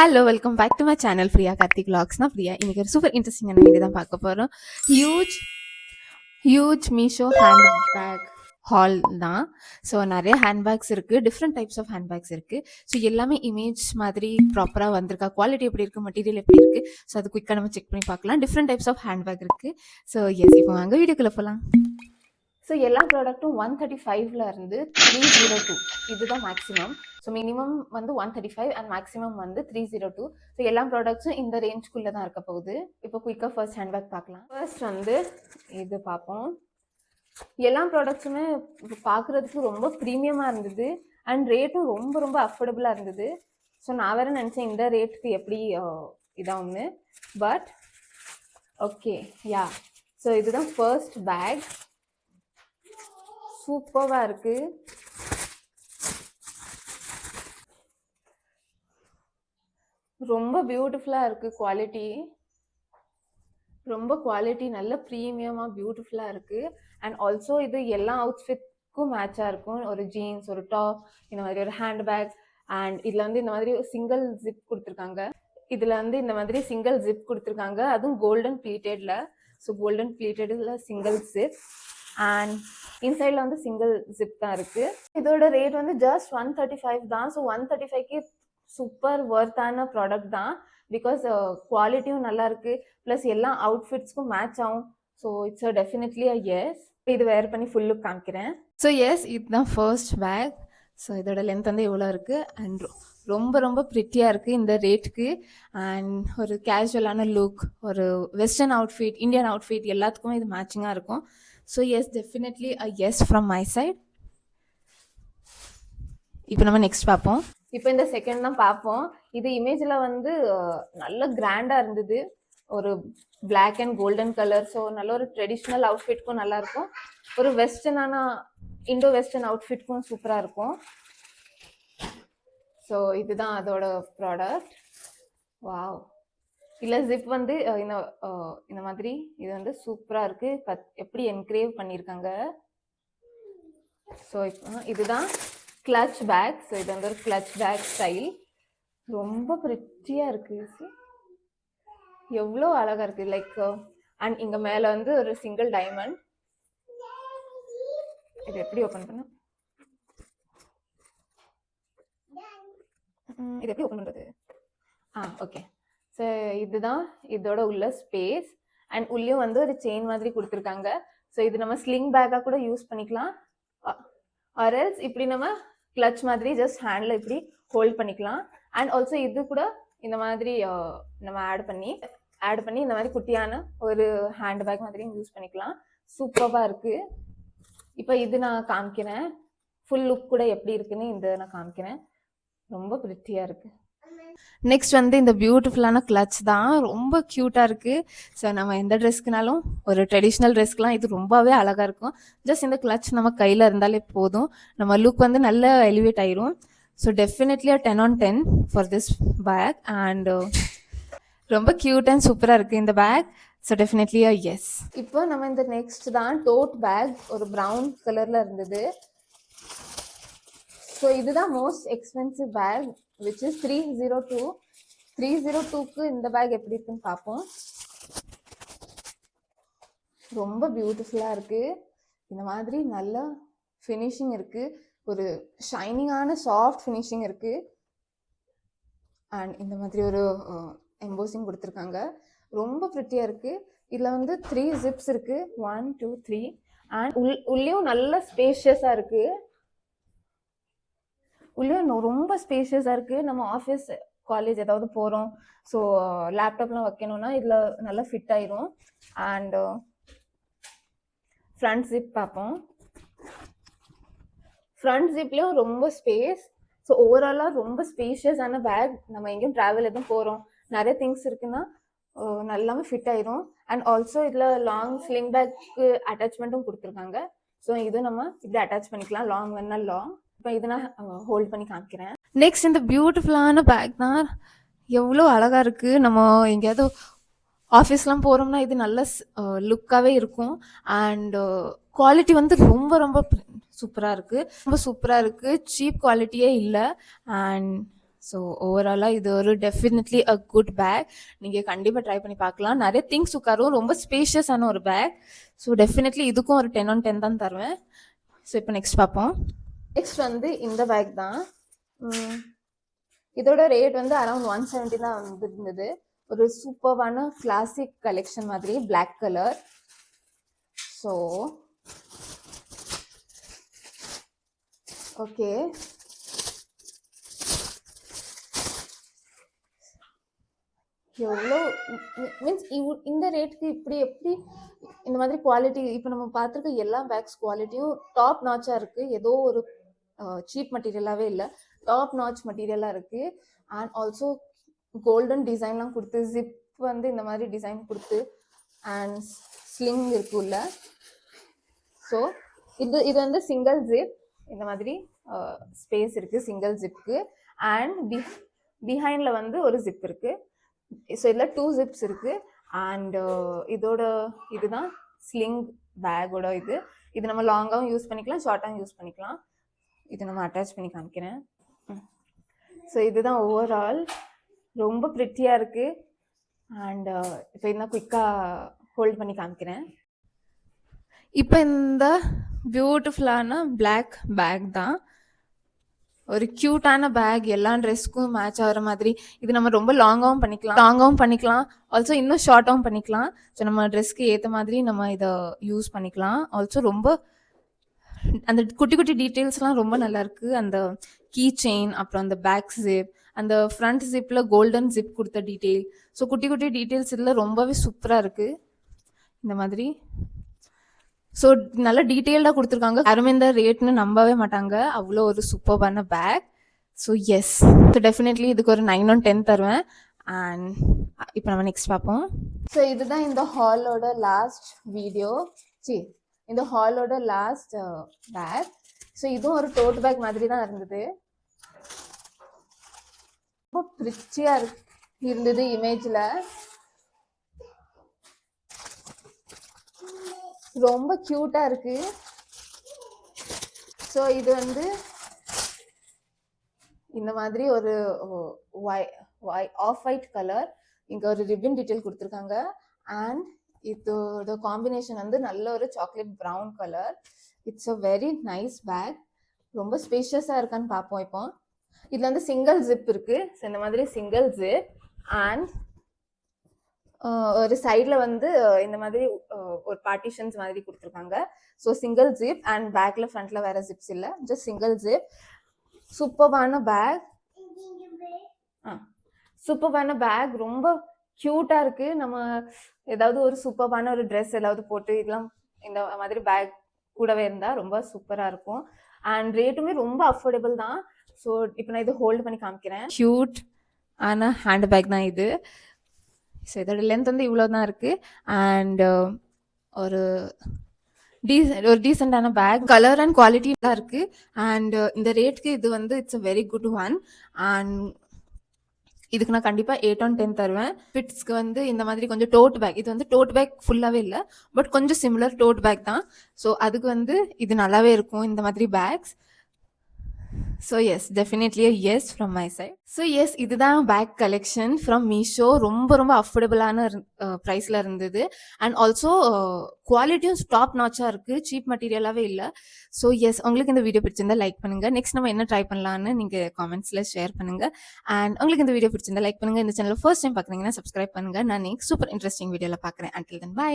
Hello welcome back to my channel Priya Karthik vlogsனா பிரியா. இன்னைக்கு ஒரு சூப்பர் இன்ட்ரெஸ்டிங்கான வீடியோ தான் பார்க்க போகிறோம். Huge huge Meesho hand bag haul தான். ஸோ நிறைய ஹேண்ட்பேக்ஸ் இருக்குது, டிஃப்ரெண்ட் டைப்ஸ் ஆஃப் ஹேண்ட்பேக்ஸ் இருக்குது. ஸோ எல்லாமே இமேஜ் மாதிரி ப்ராப்பராக வந்திருக்கா, குவாலிட்டி எப்படி இருக்குது, மெட்டீரியல் எப்படி இருக்குது, ஸோ அது குயிக்காக நம்ம செக் பண்ணி பார்க்கலாம். டிஃப்ரெண்ட் டைப்ஸ் ஆஃப் ஹேண்ட்பேக் இருக்குது. ஸோ எஸ், இப்போ வாங்க வீடியோக்குள்ளே போகலாம். ஸோ எல்லா ப்ராடக்ட்டும் 135 இருந்து 302 இதுதான் மேக்ஸிமம். ஸோ மினிமம் வந்து 135 அண்ட் மேக்ஸிமம் வந்து 302. ஸோ எல்லா ப்ராடக்ட்ஸும் இந்த ரேஞ்ச்குள்ளே தான் இருக்க போகுது. இப்போ குயிக்காக ஃபர்ஸ்ட் ஹேண்ட்பேக் பார்க்கலாம். ஃபர்ஸ்ட் வந்து இது பார்ப்போம். எல்லா ப்ராடக்ட்ஸுமே பார்க்குறதுக்கு ரொம்ப ப்ரீமியமாக இருந்தது அண்ட் ரேட்டும் ரொம்ப ரொம்ப அஃபோர்டபுளாக இருந்தது. ஸோ நான் வேறு நினச்சேன் இந்த ரேட்டுக்கு எப்படி இதாகும்னு, பட் ஓகே யா. ஸோ இதுதான் ஃபர்ஸ்ட் பேக். சூப்பராக இருக்கு. ரொம்ப பியூட்டிஃபுல்லாக இருக்கு. குவாலிட்டி நல்ல ப்ரீமியமாக பியூட்டிஃபுல்லாக இருக்கு. அண்ட் ஆல்சோ இது எல்லா அவுட்ஃபிட்க்கும் மேட்சாக இருக்கும். ஒரு ஜீன்ஸ், ஒரு டாப், இந்த மாதிரி ஒரு ஹேண்ட்பேக். அண்ட் இதில் வந்து இந்த மாதிரி சிங்கிள் ஜிப் கொடுத்துருக்காங்க. அதுவும் கோல்டன் ப்ளீட்டடில். ஸோ கோல்டன் ப்ளீட்டடில் சிங்கிள் ஜிப் அண்ட் இன்சைடில் வந்து சிங்கிள் ஜிப் தான் இருக்குது. இதோட ரேட் வந்து ஜஸ்ட் 135 தான். ஸோ 135க்கு சூப்பர் ஒர்த்தான ப்ராடக்ட் தான். பிகாஸ் குவாலிட்டியும் நல்லா இருக்குது, ப்ளஸ் எல்லா அவுட்ஃபிட்ஸ்க்கும் மேட்ச் ஆகும். So it's definitely yes. இது வேர் பண்ணி ஃபுல் லுக் காமிக்கிறேன். ஸோ எஸ், இதுதான் ஃபர்ஸ்ட் பேக். ஸோ இதோட லென்த் வந்து எவ்வளோ இருக்குது அண்ட் ரொம்ப ரொம்ப ப்ரிட்டியாக இருக்குது இந்த ரேட்டுக்கு. அண்ட் ஒரு கேஷுவலான லுக், ஒரு வெஸ்டர்ன் அவுட்ஃபிட், இந்தியன் அவுட்ஃபிட் எல்லாத்துக்குமே இது மேட்சிங்காக இருக்கும். So yes, definitely yes from my side. இப்போ நம்ம நெக்ஸ்ட் பார்ப்போம். இப்போ இந்த செகண்ட் தான் பார்ப்போம். இது இமேஜில் வந்து நல்ல கிராண்டாக இருந்தது. ஒரு black and golden colour. So நல்ல ஒரு ட்ரெடிஷ்னல் அவுட்ஃபிட்க்கும் நல்லாயிருக்கும், ஒரு வெஸ்டர்னான இண்டோ வெஸ்டர்ன் அவுட்ஃபிட்க்கும் சூப்பராக இருக்கும். ஸோ இதுதான் அதோட ப்ராடக்ட். வாவ். இல்லை ஜிப் வந்து இந்த மாதிரி இது வந்து சூப்பராக இருக்குது. எப்படி என்கிரேவ் பண்ணியிருக்காங்க. ஸோ இப்போ இதுதான் கிளச் பேக். ஸோ இது வந்து ஒரு கிளச் பேக் ஸ்டைல். ரொம்ப ப்ரிட்டியாக இருக்குது. எவ்வளோ அழகாக இருக்குது. லைக் அண்ட் இங்கே மேலே வந்து ஒரு சிங்கிள் டைமண்ட். இது எப்படி ஓப்பன் பண்ண, இது எப்படி ஓப்பன் பண்ணுறது? ஓகே. ஸோ இதுதான் இதோட உள்ள ஸ்பேஸ். அண்ட் உள்ளேயும் வந்து ஒரு செயின் மாதிரி கொடுத்துருக்காங்க. ஸோ இது நம்ம ஸ்லிங் பேக்காக கூட யூஸ் பண்ணிக்கலாம். ஆர்எல்ஸ் இப்படி நம்ம கிளச் மாதிரி ஜஸ்ட் ஹேண்டில் இப்படி ஹோல்ட் பண்ணிக்கலாம். அண்ட் ஆல்சோ இது கூட இந்த மாதிரி நம்ம ஆட் பண்ணி இந்த மாதிரி குட்டியான ஒரு ஹேண்ட் பேக் மாதிரியும் யூஸ் பண்ணிக்கலாம். சூப்பராக இருக்குது. இப்போ இது நான் காமிக்கிறேன், ஃபுல் லுக் கூட எப்படி இருக்குன்னு இந்த நான் காமிக்கிறேன். ரொம்ப ப்ரிட்டியாக இருக்குது. நெக்ஸ்ட் வந்து இந்த பியூட்டிஃபுல்லான கிளச் தான். ரொம்ப க்யூட்டாக இருக்குது. ஸோ நம்ம எந்த ட்ரெஸ்க்குனாலும், ஒரு ட்ரெடிஷ்னல் ட்ரெஸ்க்குலாம் இது ரொம்பவே அழகாக இருக்கும். ஜஸ்ட் இந்த கிளச் நம்ம கையில் இருந்தாலே போதும், நம்ம லுக் வந்து நல்ல எலிவேட் ஆயிரும். So definitely 10 on 10 for this bag. And ரொம்ப க்யூட் அண்ட் சூப்பராக இருக்குது இந்த பேக். So definitely yes. இப்போ நம்ம இந்த நெக்ஸ்ட் தான் டோட் பேக். ஒரு ப்ரௌன் கலரில் இருந்தது. ஸோ இதுதான் most expensive bag, which is 302. 302க்கு இந்த பேக் எப்படி இருக்குன்னு பார்ப்போம். ரொம்ப பியூட்டிஃபுல்லாக இருக்குது. இந்த மாதிரி நல்ல ஃபினிஷிங் இருக்குது, ஒரு ஷைனிங்கான சாஃப்ட் ஃபினிஷிங் இருக்குது. அண்ட் இந்த மாதிரி ஒரு எம்போசிங் கொடுத்துருக்காங்க. ரொம்ப ப்ரிட்டியாக இருக்குது. இதில் வந்து 3 ஜிப்ஸ் இருக்குது. 1 2 3. அண்ட் உள்ளேயும் நல்ல ஸ்பேஷியஸாக இருக்குது. உள்ளேயும் ரொம்ப ஸ்பேஷியஸாக இருக்குது. நம்ம ஆஃபீஸ், காலேஜ் ஏதாவது போகிறோம், ஸோ லேப்டாப்லாம் வைக்கணும்னா இதில் நல்லா ஃபிட் ஆயிரும். அண்ட் ஃப்ரண்ட் ஜிப் பார்ப்போம். ஃப்ரண்ட் ஜிப்லேயும் ரொம்ப ஸ்பேஸ். ஸோ ஓவராலாக ரொம்ப ஸ்பேஷியஸான பேக். நம்ம எங்கேயும் ட்ராவல் எதுவும் போகிறோம், நிறைய திங்ஸ் இருக்குன்னா நல்லாமே ஃபிட் ஆயிரும். அண்ட் ஆல்சோ இதில் லாங் ஸ்லிங் பேக்கு அட்டாச்மெண்ட்டும் கொடுத்துருக்காங்க. ஸோ இது நம்ம இப்படி அட்டாச் பண்ணிக்கலாம், லாங் வேணா லாங். இப்போ இதை நான் ஹோல்ட் பண்ணி காமிக்கிறேன். நெக்ஸ்ட் இந்த பியூட்டிஃபுல்லான பேக் தான். எவ்வளோ அழகாக இருக்குது. நம்ம எங்கேயாவது ஆஃபீஸ்லாம் போகிறோம்னா இது நல்ல லுக்காகவே இருக்கும். அண்ட் குவாலிட்டி வந்து ரொம்ப ரொம்ப சூப்பராக இருக்குது. ரொம்ப சூப்பராக இருக்குது. சீப் குவாலிட்டியே இல்லை. அண்ட் ஸோ ஓவராலாக இது ஒரு டெஃபினெட்லி அ குட் பேக். நீங்கள் கண்டிப்பாக ட்ரை பண்ணி பார்க்கலாம். நிறைய திங்ஸ் உட்காரும், ரொம்ப ஸ்பேஷியஸான ஒரு பேக். ஸோ டெஃபினெட்லி இதுக்கும் ஒரு 10 on 10 தான் தருவேன். ஸோ இப்போ நெக்ஸ்ட் பார்ப்போம். நெக்ஸ்ட் வந்து இந்த பேக் தான். இதோட ரேட் வந்து அரௌண்ட் 170 தான் வந்து இருந்தது. ஒரு சூப்பர்வான கிளாசிக் கலெக்ஷன் மாதிரி, பிளாக் கலர். ஸோ ஓகே, எவ்வளோ மீன்ஸ் இந்த ரேட்டுக்கு இப்படி எப்படி இந்த மாதிரி குவாலிட்டி? இப்போ நம்ம பார்த்துருக்க எல்லா பேக்ஸ் குவாலிட்டியும் டாப் நாச்சாக இருக்குது. ஏதோ ஒரு சீப் மெட்டீரியலாகவே இல்லை, டாப் நாச் மெட்டீரியலாக இருக்குது. அண்ட் ஆல்சோ கோல்டன் டிசைன்லாம் கொடுத்து, ஜிப் வந்து இந்த மாதிரி டிசைன் கொடுத்து, அண்ட் ஸ்லிங் இருக்குல்ல. ஸோ இது வந்து சிங்கிள் ஜிப், இந்த மாதிரி ஸ்பேஸ் இருக்குது சிங்கிள் ஜிப்க்கு. அண்ட் பிஹைண்டில் வந்து ஒரு ஜிப் இருக்குது. ஸோ இதில் 2 ஜிப்ஸ் இருக்குது. அண்ட் இதோட இதுதான் ஸ்லிங் பேக்கோட இது நம்ம லாங்காகவும் யூஸ் பண்ணிக்கலாம், ஷார்ட்டாகவும் யூஸ் பண்ணிக்கலாம். இது நம்ம அட்டாச் பண்ணி காமிக்கிறேன். ஸோ இதுதான் ஓவரால், ரொம்ப ப்ரிட்டியாக இருக்குது. அண்ட் இப்போ இன்னும் குயிக்காக ஹோல்ட் பண்ணி காமிக்கிறேன். இப்போ இந்த பியூட்டிஃபுல்லான பிளாக் பேக் தான், ஒரு க்யூட்டான பேக், எல்லா ட்ரெஸ்க்கும் மேட்ச் ஆகிற மாதிரி. இது நம்ம ரொம்ப லாங்காகவும் பண்ணிக்கலாம், ஆல்சோ இன்னும் ஷார்ட்டாகவும் பண்ணிக்கலாம். ஸோ நம்ம ட்ரெஸ்க்கு ஏற்ற மாதிரி நம்ம இதை யூஸ் பண்ணிக்கலாம். ஆல்சோ ரொம்ப அந்த குட்டி குட்டி டீட்டெயில்ஸ்லாம் ரொம்ப நல்லாயிருக்கு. அந்த கீ செயின், அப்புறம் அந்த பேக் ஜிப், அந்த ஃப்ரண்ட் ஜிப்பில் கோல்டன் ஜிப் கொடுத்த டீட்டெயில். ஸோ குட்டி குட்டி டீட்டெயில்ஸ் இதில் ரொம்பவே சூப்பராக இருக்குது இந்த மாதிரி. ஸோ நல்லா டீட்டெயில்டாக கொடுத்துருக்காங்க. யாருமே இந்த ரேட்னு நம்பவே மாட்டாங்க, அவ்வளோ ஒரு சூப்பர்பான bag. So yes, so definitely இதுக்கு ஒரு 9 on 10 தருவேன். அண்ட் இப்போ நம்ம நெக்ஸ்ட் பார்ப்போம். ஸோ இதுதான் இந்த ஹாலோட லாஸ்ட் வீடியோ, இந்த ஹாலோட லாஸ்ட் பேக். ஸோ இதுவும் ஒரு டோட் பேக் மாதிரி தான் இருந்தது, ரொம்ப ப்ரிச்சியாக இருந்தது இமேஜில், ரொம்ப க்யூட்டாக இருக்கு. ஸோ இது வந்து இந்த மாதிரி ஒரு ஆஃப் ஒயிட் கலர், இங்கே ஒரு ரிப்பன் டீட்டெயில் கொடுத்துருக்காங்க. அண்ட் இதோட காம்பினேஷன் வந்து நல்ல ஒரு chocolate brown colour. It's a very nice bag, ரொம்ப ஸ்பேஷியஸாக இருக்கான்னு பார்ப்போம். இப்போ இதில் வந்து சிங்கிள் ஜிப் இருக்குது. ஸோ இந்த மாதிரி சிங்கிள் ஜிப். அண்ட் ஒரு சைடில் வந்து இந்த மாதிரி ஒரு பார்ட்டிஷன்ஸ் மாதிரி கொடுத்துருக்காங்க. ஸோ சிங்கிள் ஜிப் அண்ட் பேக்கில் ஃப்ரண்ட்டில் வேறு ஜிப்ஸ் இல்லை, ஜஸ்ட் சிங்கிள் ஜிப். சூப்பர்பான பேக், சூப்பர்பான பேக், ரொம்ப க்யூட்டாக இருக்குது. நம்ம ஏதாவது ஒரு சூப்பர்பான ஒரு ட்ரெஸ் ஏதாவது போட்டு இதெல்லாம் இந்த மாதிரி பேக் கூடவே இருந்தால் ரொம்ப சூப்பராக இருக்கும். அண்ட் ரேட்டுமே ரொம்ப அஃபோர்டபுள் தான். ஸோ இப்போ நான் இது ஹோல்டு பண்ணி காமிக்கிறேன். க்யூட் ஆனால் ஹேண்ட் பேக் தான் இது. ஸோ இதோட லென்த் வந்து இவ்வளோ தான் இருக்குது. அண்ட் ஒரு டீசெண்டான பேக், கலர் அண்ட் குவாலிட்டி தான் இருக்குது. அண்ட் இந்த ரேட்டுக்கு இது வந்து it's a very good one. And இதுக்கு நான் கண்டிப்பாக 8 on 10 தருவேன். ஃபிட்ஸ்க்கு வந்து இந்த மாதிரி கொஞ்சம் டோட் பேக், இது வந்து டோட் பேக் ஃபுல்லாகவே இல்லை, பட் கொஞ்சம் சிமிலர் டோட் பேக் தான். ஸோ அதுக்கு வந்து இது நல்லாவே இருக்கும் இந்த மாதிரி bags. So yes, definitely yes from my side. So yes, இதுதான் பேக் கலெக்ஷன் ஃப்ரம் மீஷோ. ரொம்ப ரொம்ப அஃபோர்டபுளான ப்ரைஸில் இருந்தது. அண்ட் ஆல்சோ குவாலிட்டியும் டாப் நாச்சாக இருக்குது, சீப் மெட்டீரியலாகவே இல்லை. ஸோ எஸ், உங்களுக்கு இந்த வீடியோ பிடிச்சிருந்தா லைக் பண்ணுங்கள். நெக்ஸ்ட் நம்ம என்ன ட்ரை பண்ணலான்னு நீங்கள் காமெண்ட்ஸில் ஷேர் பண்ணுங்கள். அண்ட் உங்களுக்கு இந்த வீடியோ பிடிச்சிருந்தா லைக் பண்ணுங்கள். இந்த சேனல் ஃபர்ஸ்ட் டைம் பார்க்குறீங்கன்னா சப்ஸ்கிரைப் பண்ணுங்கள். நான் நெக்ஸ்ட் சூப்பர் இன்ட்ரெஸ்டிங் வீடியோவில் பார்க்குறேன். Until then by.